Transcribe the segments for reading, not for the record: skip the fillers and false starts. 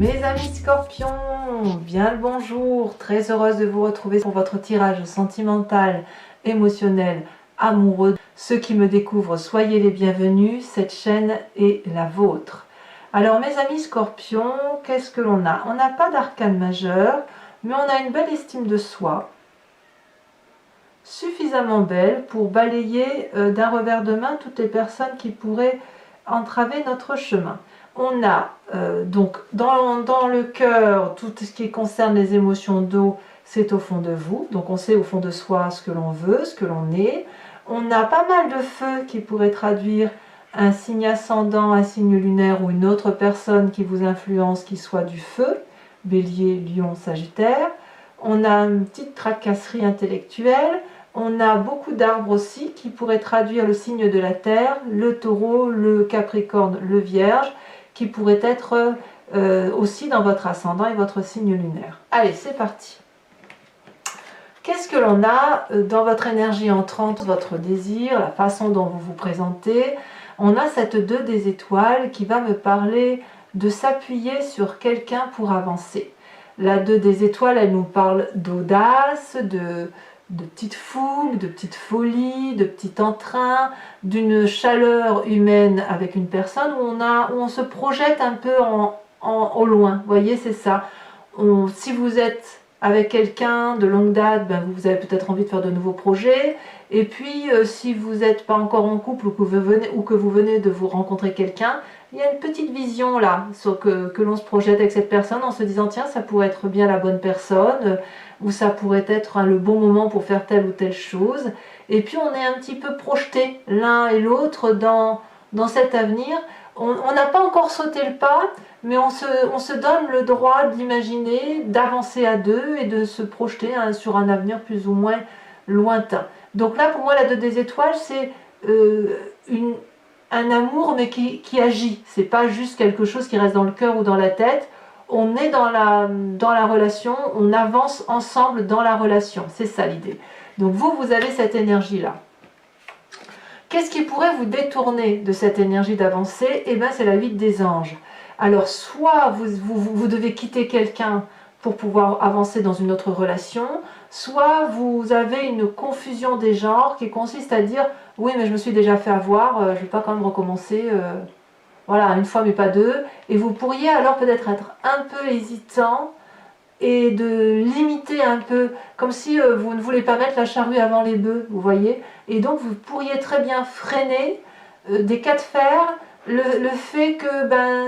Mes amis scorpions, bien le bonjour, très heureuse de vous retrouver pour votre tirage sentimental, émotionnel, amoureux. Ceux qui me découvrent, soyez les bienvenus, cette chaîne est la vôtre. Alors mes amis scorpions, qu'est-ce que l'on a? On n'a pas d'arcane majeur, mais on a une belle estime de soi, suffisamment belle pour balayer d'un revers de main toutes les personnes qui pourraient entraver notre chemin. On a donc dans le cœur tout ce qui concerne les émotions d'eau, c'est au fond de vous, donc on sait au fond de soi ce que l'on veut, ce que l'on est. On a pas mal de feu qui pourrait traduire un signe ascendant, un signe lunaire ou une autre personne qui vous influence qui soit du feu, Bélier, Lion, Sagittaire. On a une petite tracasserie intellectuelle. On a beaucoup d'arbres aussi qui pourraient traduire le signe de la terre, le taureau, le capricorne, le vierge, qui pourraient être aussi dans votre ascendant et votre signe lunaire. Allez, c'est parti. Qu'est-ce que l'on a dans votre énergie entrante, votre désir, la façon dont vous vous présentez? On a cette 2 des étoiles qui va me parler de s'appuyer sur quelqu'un pour avancer. La 2 des étoiles, elle nous parle d'audace, de petite fougue, de petite folie, de petit entrain, d'une chaleur humaine avec une personne où on se projette un peu au loin. Vous voyez, c'est ça. Si vous êtes avec quelqu'un de longue date, ben vous avez peut-être envie de faire de nouveaux projets. Et puis, si vous n'êtes pas encore en couple ou que vous venez de vous rencontrer quelqu'un, il y a une petite vision là, que l'on se projette avec cette personne en se disant tiens, ça pourrait être bien la bonne personne, ou ça pourrait être le bon moment pour faire telle ou telle chose. Et puis on est un petit peu projeté l'un et l'autre dans cet avenir. On n'a pas encore sauté le pas, mais on se donne le droit d'imaginer, d'avancer à deux et de se projeter sur un avenir plus ou moins lointain. Donc là, pour moi, la 2 des étoiles, c'est un amour, mais qui agit. C'est pas juste quelque chose qui reste dans le cœur ou dans la tête. On est dans la relation, on avance ensemble dans la relation. C'est ça l'idée. Donc vous avez cette énergie-là. Qu'est-ce qui pourrait vous détourner de cette énergie d'avancer? Eh bien, c'est la 8 des anges. Alors, soit vous devez quitter quelqu'un pour pouvoir avancer dans une autre relation, soit vous avez une confusion des genres qui consiste à dire « oui, mais je me suis déjà fait avoir, je ne vais pas quand même recommencer, voilà, une fois mais pas deux ». Et vous pourriez alors peut-être être un peu hésitant et de limiter un peu, comme si vous ne voulez pas mettre la charrue avant les bœufs, vous voyez. Et donc vous pourriez très bien freiner des cas de fer, le fait que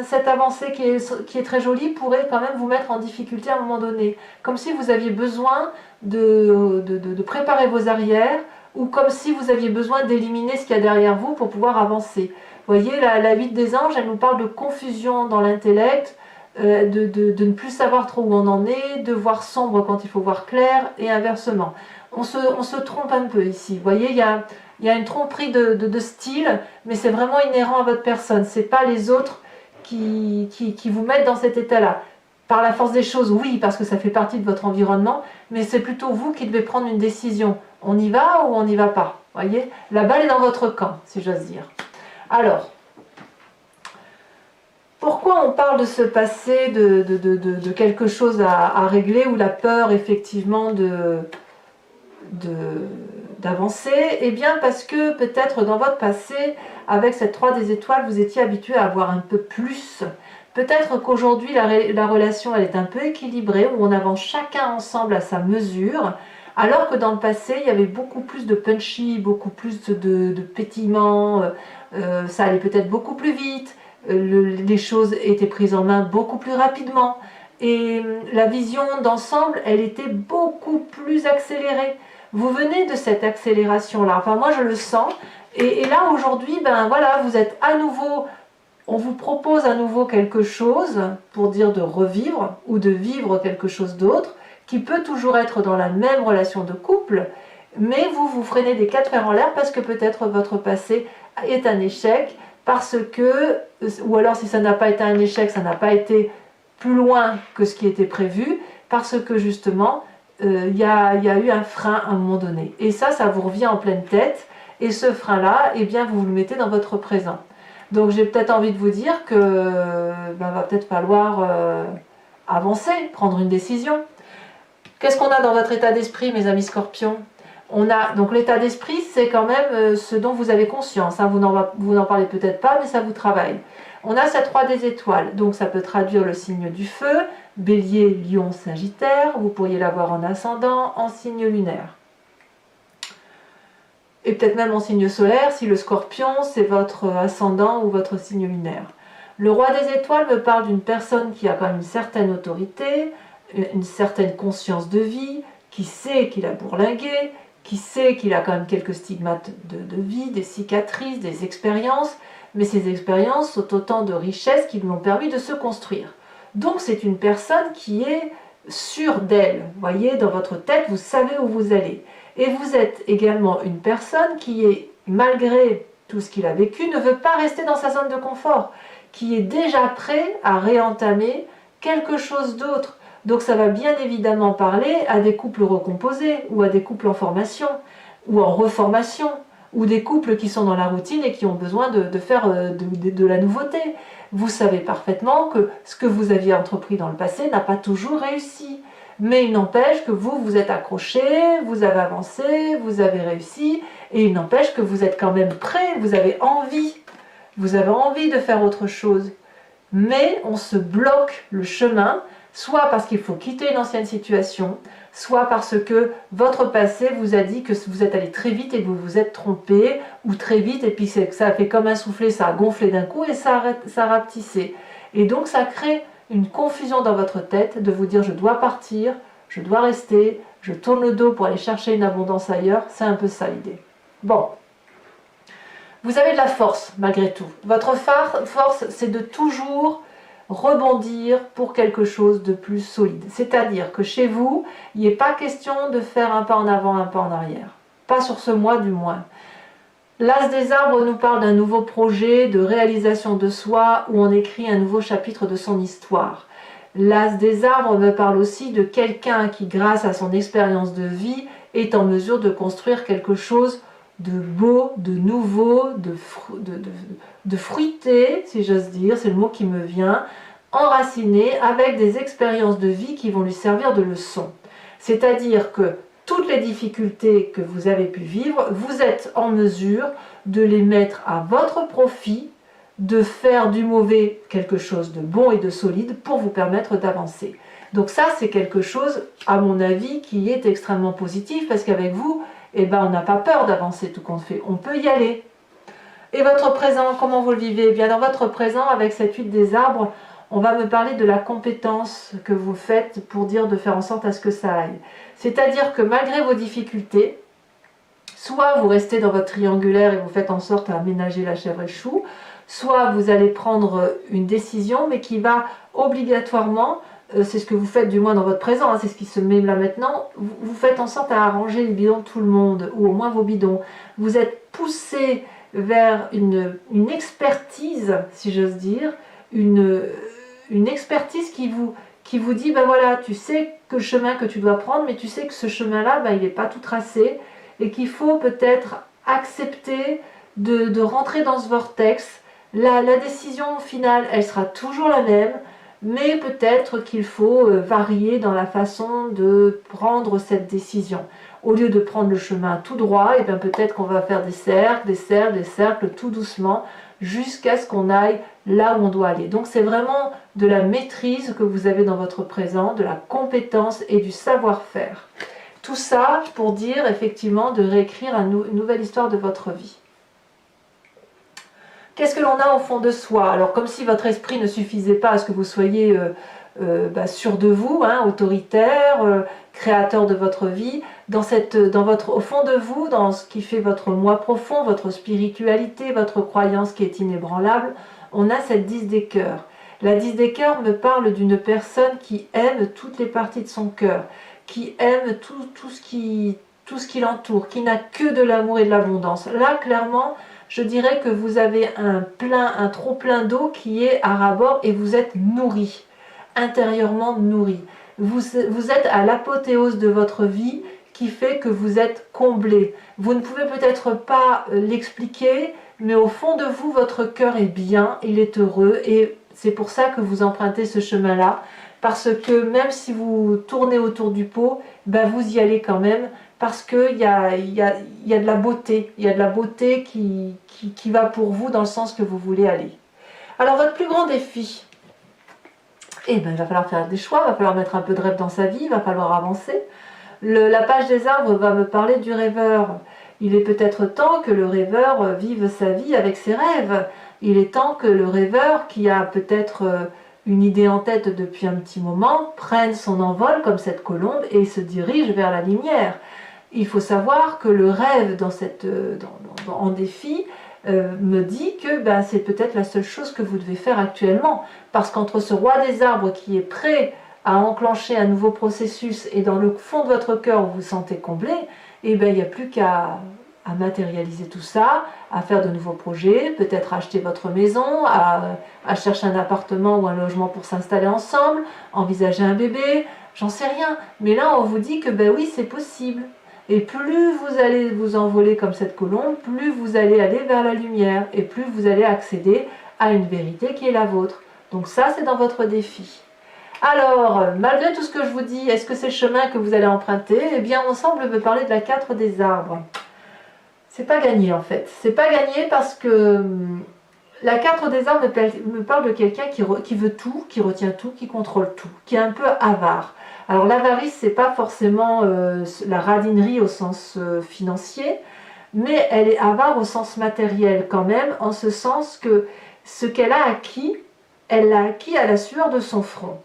cette avancée qui est très jolie pourrait quand même vous mettre en difficulté à un moment donné. Comme si vous aviez besoin de préparer vos arrières, ou comme si vous aviez besoin d'éliminer ce qu'il y a derrière vous pour pouvoir avancer. Vous voyez, la 8 des anges, elle nous parle de confusion dans l'intellect, de ne plus savoir trop où on en est, de voir sombre quand il faut voir clair, et inversement. On se trompe un peu ici. Vous voyez, il y a une tromperie de style, mais c'est vraiment inhérent à votre personne. Ce n'est pas les autres qui vous mettent dans cet état-là. Par la force des choses, oui, parce que ça fait partie de votre environnement, mais c'est plutôt vous qui devez prendre une décision. On y va ou on n'y va pas? Vous voyez, la balle est dans votre camp, si j'ose dire. Alors, pourquoi on parle de ce passé, de quelque chose à régler, ou la peur effectivement d'avancer? Eh bien parce que peut-être dans votre passé, avec cette 3 des étoiles, vous étiez habitué à avoir un peu plus. Peut-être qu'aujourd'hui la relation elle est un peu équilibrée, où on avance chacun ensemble à sa mesure, alors que dans le passé il y avait beaucoup plus de punchy, beaucoup plus de pétillement, ça allait peut-être beaucoup plus vite. Les choses étaient prises en main beaucoup plus rapidement et la vision d'ensemble, elle était beaucoup plus accélérée. Vous venez de cette accélération-là, enfin moi je le sens, et là aujourd'hui, voilà, vous êtes à nouveau, on vous propose à nouveau quelque chose pour dire de revivre ou de vivre quelque chose d'autre, qui peut toujours être dans la même relation de couple, mais vous freinez des 4 fers en l'air parce que peut-être votre passé est un échec, parce que, ou alors si ça n'a pas été un échec, ça n'a pas été plus loin que ce qui était prévu, parce que justement, il y a eu un frein à un moment donné. Et ça vous revient en pleine tête, et ce frein-là, eh bien, vous le mettez dans votre présent. Donc j'ai peut-être envie de vous dire que va peut-être falloir avancer, prendre une décision. Qu'est-ce qu'on a dans votre état d'esprit, mes amis scorpions? On a donc l'état d'esprit, c'est quand même ce dont vous avez conscience. Hein. Vous n'en parlez peut-être pas, mais ça vous travaille. On a cette roi des étoiles, donc ça peut traduire le signe du feu, bélier, lion, sagittaire. Vous pourriez l'avoir en ascendant, en signe lunaire. Et peut-être même en signe solaire, si le scorpion, c'est votre ascendant ou votre signe lunaire. Le roi des étoiles me parle d'une personne qui a quand même une certaine autorité, une certaine conscience de vie, qui sait qu'il a bourlingué, qui sait qu'il a quand même quelques stigmates de vie, des cicatrices, des expériences, mais ces expériences sont autant de richesses qui lui ont permis de se construire. Donc c'est une personne qui est sûre d'elle. Vous voyez, dans votre tête, vous savez où vous allez. Et vous êtes également une personne qui est, malgré tout ce qu'il a vécu, ne veut pas rester dans sa zone de confort, qui est déjà prêt à réentamer quelque chose d'autre. Donc ça va bien évidemment parler à des couples recomposés, ou à des couples en formation, ou en reformation, ou des couples qui sont dans la routine et qui ont besoin de faire de la nouveauté. Vous savez parfaitement que ce que vous aviez entrepris dans le passé n'a pas toujours réussi. Mais il n'empêche que vous êtes accroché, vous avez avancé, vous avez réussi, et il n'empêche que vous êtes quand même prêt, vous avez envie de faire autre chose. Mais on se bloque le chemin, soit parce qu'il faut quitter une ancienne situation, soit parce que votre passé vous a dit que vous êtes allé très vite et que vous vous êtes trompé, ou très vite, et puis ça a fait comme un soufflet, ça a gonflé d'un coup et ça a rapetissé. Et donc ça crée une confusion dans votre tête de vous dire je dois partir, je dois rester, je tourne le dos pour aller chercher une abondance ailleurs, c'est un peu ça l'idée. Bon, vous avez de la force malgré tout. Votre force, c'est de toujours rebondir pour quelque chose de plus solide. C'est-à-dire que chez vous, il n'est pas question de faire un pas en avant, un pas en arrière. Pas sur ce mois du moins. L'As des arbres nous parle d'un nouveau projet de réalisation de soi où on écrit un nouveau chapitre de son histoire. L'As des arbres me parle aussi de quelqu'un qui, grâce à son expérience de vie, est en mesure de construire quelque chose de beau, de nouveau, de fruité, si j'ose dire, c'est le mot qui me vient, enraciné avec des expériences de vie qui vont lui servir de leçon. C'est-à-dire que toutes les difficultés que vous avez pu vivre, vous êtes en mesure de les mettre à votre profit, de faire du mauvais quelque chose de bon et de solide pour vous permettre d'avancer. Donc ça, c'est quelque chose, à mon avis, qui est extrêmement positif parce qu'avec vous, on n'a pas peur d'avancer tout compte fait. On peut y aller. Et votre présent, comment vous le vivez? Bien, dans votre présent, avec cette huile des arbres, on va me parler de la compétence que vous faites pour dire de faire en sorte à ce que ça aille. C'est-à-dire que malgré vos difficultés, soit vous restez dans votre triangulaire et vous faites en sorte à aménager la chèvre et le chou, soit vous allez prendre une décision, mais qui va obligatoirement, c'est ce que vous faites du moins dans votre présent, hein, c'est ce qui se met là maintenant, vous faites en sorte à arranger les bidons de tout le monde, ou au moins vos bidons. Vous êtes poussé vers une expertise, si j'ose dire, une expertise qui vous dit, ben voilà, tu sais que le chemin que tu dois prendre, mais tu sais que ce chemin-là, il n'est pas tout tracé, et qu'il faut peut-être accepter de rentrer dans ce vortex. La décision finale, elle sera toujours la même, mais peut-être qu'il faut varier dans la façon de prendre cette décision. Au lieu de prendre le chemin tout droit, et bien peut-être qu'on va faire des cercles, des cercles, des cercles, tout doucement, jusqu'à ce qu'on aille là où on doit aller. Donc c'est vraiment de la maîtrise que vous avez dans votre présent, de la compétence et du savoir-faire. Tout ça pour dire effectivement de réécrire une nouvelle histoire de votre vie. Qu'est-ce que l'on a au fond de soi? Alors comme si votre esprit ne suffisait pas à ce que vous soyez sûr de vous, hein, autoritaire, créateur de votre vie, au fond de vous, dans ce qui fait votre moi profond, votre spiritualité, votre croyance qui est inébranlable, on a cette 10 des cœurs. La 10 des cœurs me parle d'une personne qui aime toutes les parties de son cœur, qui aime tout ce qui l'entoure, qui n'a que de l'amour et de l'abondance. Là, clairement, je dirais que vous avez un trop plein d'eau qui est à ras-bord et vous êtes nourri, intérieurement nourri. Vous êtes à l'apothéose de votre vie qui fait que vous êtes comblé. Vous ne pouvez peut-être pas l'expliquer, mais au fond de vous, votre cœur est bien, il est heureux, et c'est pour ça que vous empruntez ce chemin-là, parce que même si vous tournez autour du pot, ben vous y allez quand même, parce qu'il y a de la beauté, il y a de la beauté qui va pour vous dans le sens que vous voulez aller. Alors votre plus grand défi, eh ben, il va falloir faire des choix, il va falloir mettre un peu de rêve dans sa vie, il va falloir avancer. La page des arbres va me parler du rêveur. Il est peut-être temps que le rêveur vive sa vie avec ses rêves. Il est temps que le rêveur, qui a peut-être une idée en tête depuis un petit moment, prenne son envol comme cette colombe et se dirige vers la lumière. Il faut savoir que le rêve en défi me dit que ben, c'est peut-être la seule chose que vous devez faire actuellement. Parce qu'entre ce roi des arbres qui est prêt à enclencher un nouveau processus et dans le fond de votre cœur vous vous sentez comblé, et ben, il n'y a plus qu'à matérialiser tout ça, à faire de nouveaux projets, peut-être acheter votre maison, à chercher un appartement ou un logement pour s'installer ensemble, envisager un bébé, j'en sais rien. Mais là, on vous dit que ben oui, c'est possible. Et plus vous allez vous envoler comme cette colombe, plus vous allez aller vers la lumière et plus vous allez accéder à une vérité qui est la vôtre. Donc ça, c'est dans votre défi. Alors, malgré tout ce que je vous dis, est-ce que c'est le chemin que vous allez emprunter? Eh bien, on semble me parler de la 4 des arbres. C'est pas gagné en fait. C'est pas gagné parce que la 4 des arbres me parle de quelqu'un qui veut tout, qui retient tout, qui contrôle tout, qui est un peu avare. Alors l'avarice, c'est pas forcément la radinerie au sens financier, mais elle est avare au sens matériel quand même, en ce sens que ce qu'elle a acquis, elle l'a acquis à la sueur de son front.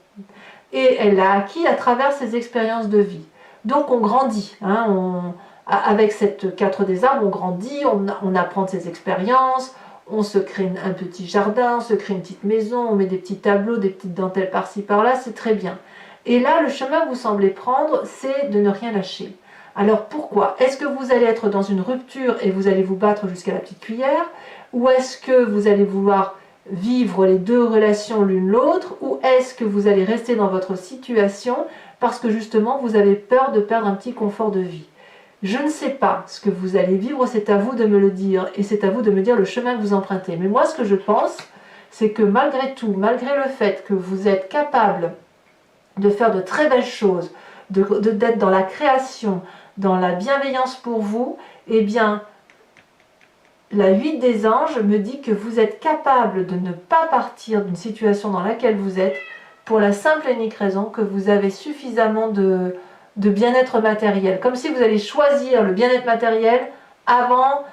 Et elle l'a acquis à travers ses expériences de vie. Donc on grandit, hein, avec cette 4 des arbres, on grandit, on apprend de ses expériences, on se crée un petit jardin, on se crée une petite maison, on met des petits tableaux, des petites dentelles par-ci par-là, c'est très bien. Et là, le chemin que vous semblez prendre, c'est de ne rien lâcher. Alors pourquoi? Est-ce que vous allez être dans une rupture et vous allez vous battre jusqu'à la petite cuillère? Ou est-ce que vous allez vouloir vivre les deux relations l'une l'autre? Ou est-ce que vous allez rester dans votre situation parce que justement vous avez peur de perdre un petit confort de vie? Je ne sais pas ce que vous allez vivre, c'est à vous de me le dire et c'est à vous de me dire le chemin que vous empruntez. Mais moi, ce que je pense, c'est que malgré tout, malgré le fait que vous êtes capable de faire de très belles choses, d'être dans la création, dans la bienveillance pour vous, eh bien, la 8 des anges me dit que vous êtes capable de ne pas partir d'une situation dans laquelle vous êtes pour la simple et unique raison que vous avez suffisamment de bien-être matériel. Comme si vous allez choisir le bien-être matériel avant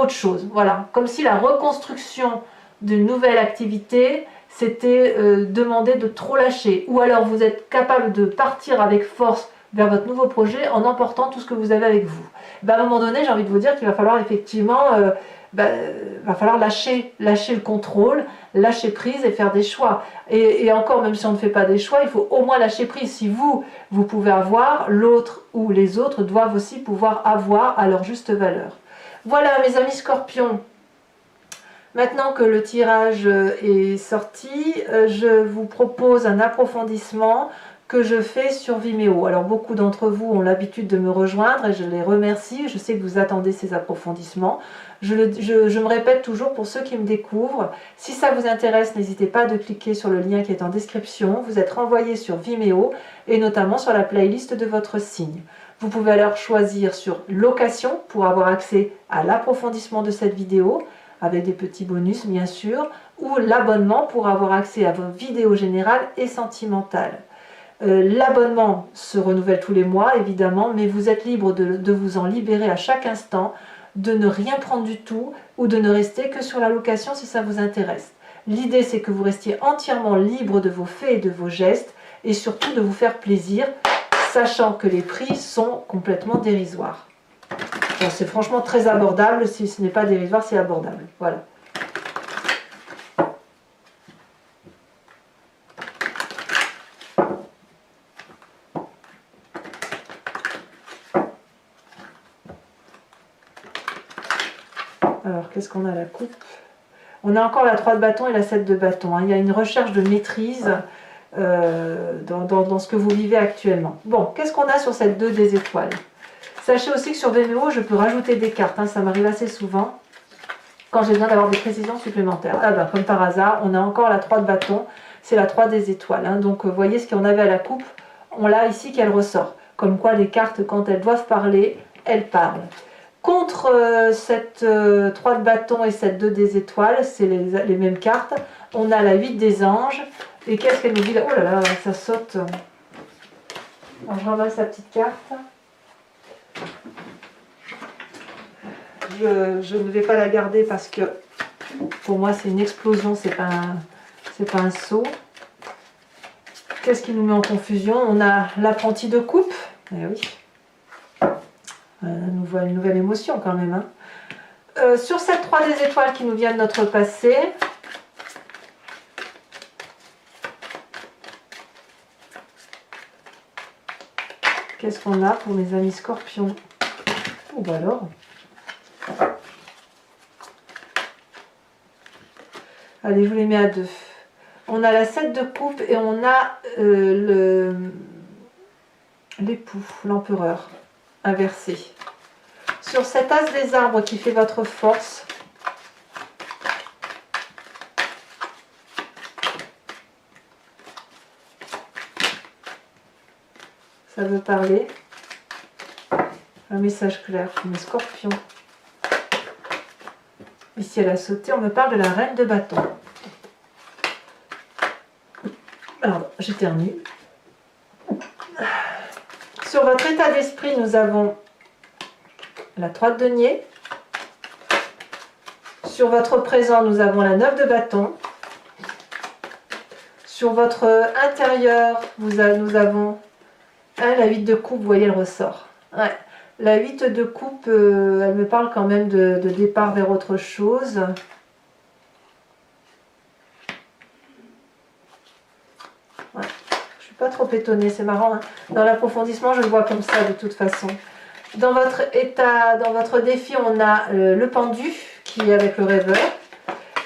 autre chose. Voilà. Comme si la reconstruction d'une nouvelle activité c'était demander de trop lâcher. Ou alors vous êtes capable de partir avec force vers votre nouveau projet en emportant tout ce que vous avez avec vous. Ben, à un moment donné, j'ai envie de vous dire qu'il va falloir effectivement va falloir lâcher le contrôle, lâcher prise et faire des choix. Et encore, même si on ne fait pas des choix, il faut au moins lâcher prise. Si vous pouvez avoir, l'autre ou les autres doivent aussi pouvoir avoir à leur juste valeur. Voilà mes amis scorpions. Maintenant que le tirage est sorti, je vous propose un approfondissement que je fais sur Vimeo. Alors beaucoup d'entre vous ont l'habitude de me rejoindre et je les remercie. Je sais que vous attendez ces approfondissements. Je me répète toujours pour ceux qui me découvrent. Si ça vous intéresse, n'hésitez pas à cliquer sur le lien qui est en description. Vous êtes renvoyé sur Vimeo et notamment sur la playlist de votre signe. Vous pouvez alors choisir sur location pour avoir accès à l'approfondissement de cette vidéo, avec des petits bonus bien sûr, ou l'abonnement pour avoir accès à vos vidéos générales et sentimentales. L'abonnement se renouvelle tous les mois évidemment, mais vous êtes libre de vous en libérer à chaque instant, de ne rien prendre du tout ou de ne rester que sur la location si ça vous intéresse. L'idée c'est que vous restiez entièrement libre de vos faits et de vos gestes et surtout de vous faire plaisir, sachant que les prix sont complètement dérisoires. C'est franchement très abordable, si ce n'est pas dérisoire, c'est abordable. Voilà. Alors, qu'est-ce qu'on a à la coupe? On a encore la 3 de bâton et la 7 de bâton. Il y a une recherche de maîtrise dans ce que vous vivez actuellement. Bon, qu'est-ce qu'on a sur cette 2 des étoiles? Sachez aussi que sur Vimeo, je peux rajouter des cartes, ça m'arrive assez souvent. quand j'ai besoin d'avoir des précisions supplémentaires. Ah ben, comme par hasard, on a encore la 3 de bâton, c'est la 3 des étoiles. Hein. Donc vous voyez ce qu'on avait à la coupe, on l'a ici qu'elle ressort. Comme quoi les cartes, quand elles doivent parler, elles parlent. Contre cette 3 de bâton et cette 2 des étoiles, c'est les mêmes cartes. On a la 8 des anges. Et qu'est-ce qu'elle nous dit là? Oh là là, ça saute. Alors je ramasse la petite carte. Je ne vais pas la garder parce que pour moi c'est une explosion, c'est pas un saut. Qu'est-ce qui nous met en confusion? On a l'apprenti de coupe. Eh oui. Nous voit une nouvelle émotion quand même. Hein. Sur cette 3 des étoiles qui nous vient de notre passé, qu'est-ce qu'on a pour mes amis scorpions? Oh bah alors. Allez, je vous les mets à 2. On a la 7 de coupe et on a l'époux, l'empereur, inversé. Sur cet as des arbres qui fait votre force, ça veut parler. Un message clair pour mes scorpions. Ici, elle a sauté, on me parle de la reine de bâton. Alors, j'éternue. Sur votre état d'esprit, nous avons la 3 de denier. Sur votre présent, nous avons la 9 de bâton. Sur votre intérieur, nous avons la 8 de coupe, vous voyez, elle ressort. Ouais. La 8 de coupe, elle me parle quand même de départ vers autre chose. Ouais. Je suis pas trop étonnée, c'est marrant. Hein. Dans l'approfondissement, je le vois comme ça de toute façon. Dans votre état, dans votre défi, on a le pendu qui est avec le rêveur.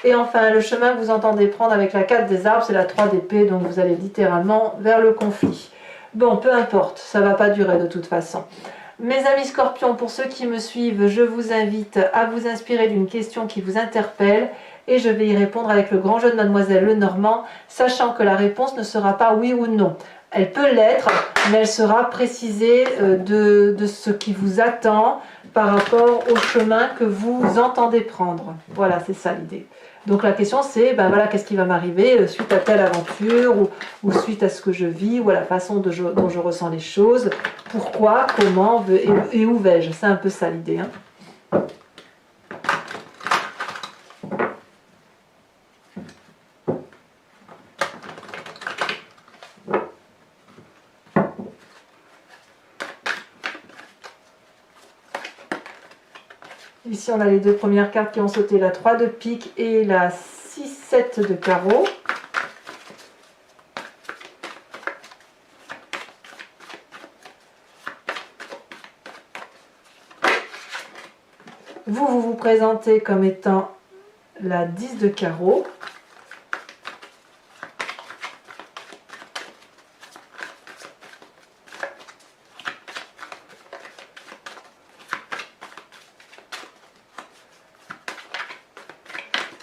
Et enfin, le chemin que vous entendez prendre avec la 4 des arbres, c'est la 3 d'épée, donc vous allez littéralement vers le conflit. Bon, peu importe, ça ne va pas durer de toute façon. Mes amis scorpions, pour ceux qui me suivent, je vous invite à vous inspirer d'une question qui vous interpelle et je vais y répondre avec le grand jeu de Mademoiselle Lenormand, sachant que la réponse ne sera pas oui ou non. Elle peut l'être, mais elle sera précisée de ce qui vous attend par rapport au chemin que vous entendez prendre. Voilà, c'est ça l'idée. Donc la question c'est, ben voilà, qu'est-ce qui va m'arriver suite à telle aventure ou suite à ce que je vis ou à la façon dont je ressens les choses, pourquoi, comment et où vais-je. C'est un peu ça l'idée. Hein. Ici, on a les deux premières cartes qui ont sauté, la 3 de pique et la 6-7 de carreau. Vous vous présentez comme étant la 10 de carreau.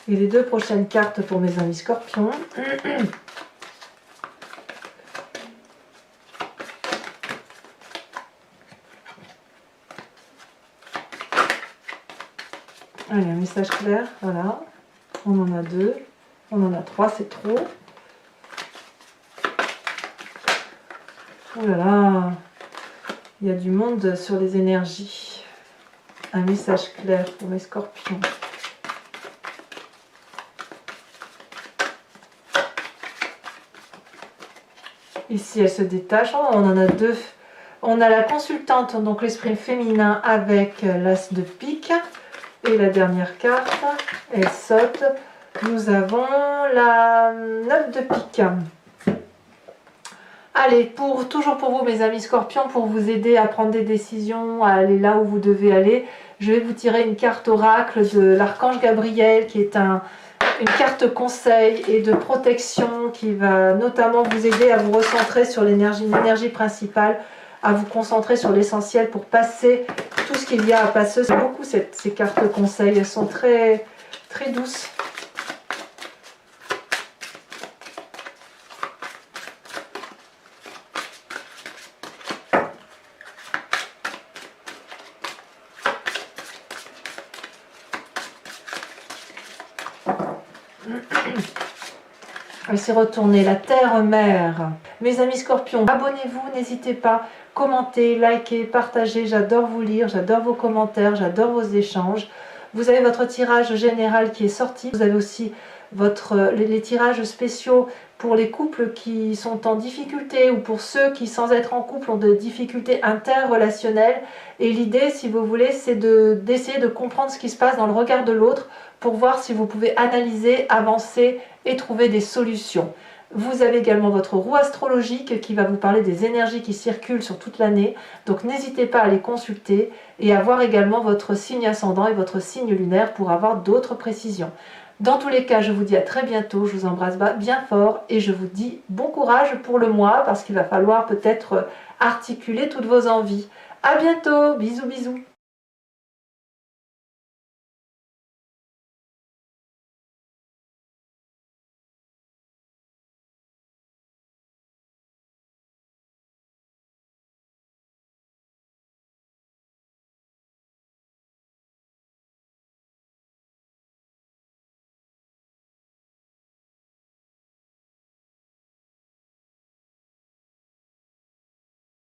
Et les deux prochaines cartes pour mes amis scorpions. Allez, un message clair, voilà. On en a 2, on en a 3, c'est trop. Oh là là, il y a du monde sur les énergies. Un message clair pour mes scorpions. Ici, elle se détache. Oh, on en a 2. On a la consultante, donc l'esprit féminin avec l'as de pique. Et la dernière carte, elle saute. Nous avons la 9 de pique. Allez, toujours pour vous, mes amis scorpions, pour vous aider à prendre des décisions, à aller là où vous devez aller, je vais vous tirer une carte oracle de l'archange Gabriel, qui est une carte conseil et de protection qui va notamment vous aider à vous recentrer sur l'énergie principale, à vous concentrer sur l'essentiel pour passer tout ce qu'il y a à passer. C'est beaucoup ces cartes conseil, elles sont très, très douce. Laissez retourner la terre-mère. Mes amis scorpions, abonnez-vous, n'hésitez pas, commentez, likez, partagez. J'adore vous lire, j'adore vos commentaires, j'adore vos échanges. Vous avez votre tirage général qui est sorti. Vous avez aussi les tirages spéciaux pour les couples qui sont en difficulté ou pour ceux qui, sans être en couple, ont des difficultés interrelationnelles. Et l'idée, si vous voulez, c'est d'essayer de comprendre ce qui se passe dans le regard de l'autre pour voir si vous pouvez analyser, avancer et trouver des solutions. Vous avez également votre roue astrologique qui va vous parler des énergies qui circulent sur toute l'année. Donc n'hésitez pas à les consulter et à voir également votre signe ascendant et votre signe lunaire pour avoir d'autres précisions. Dans tous les cas, je vous dis à très bientôt. Je vous embrasse bien fort et je vous dis bon courage pour le mois parce qu'il va falloir peut-être articuler toutes vos envies. À bientôt, bisous bisous.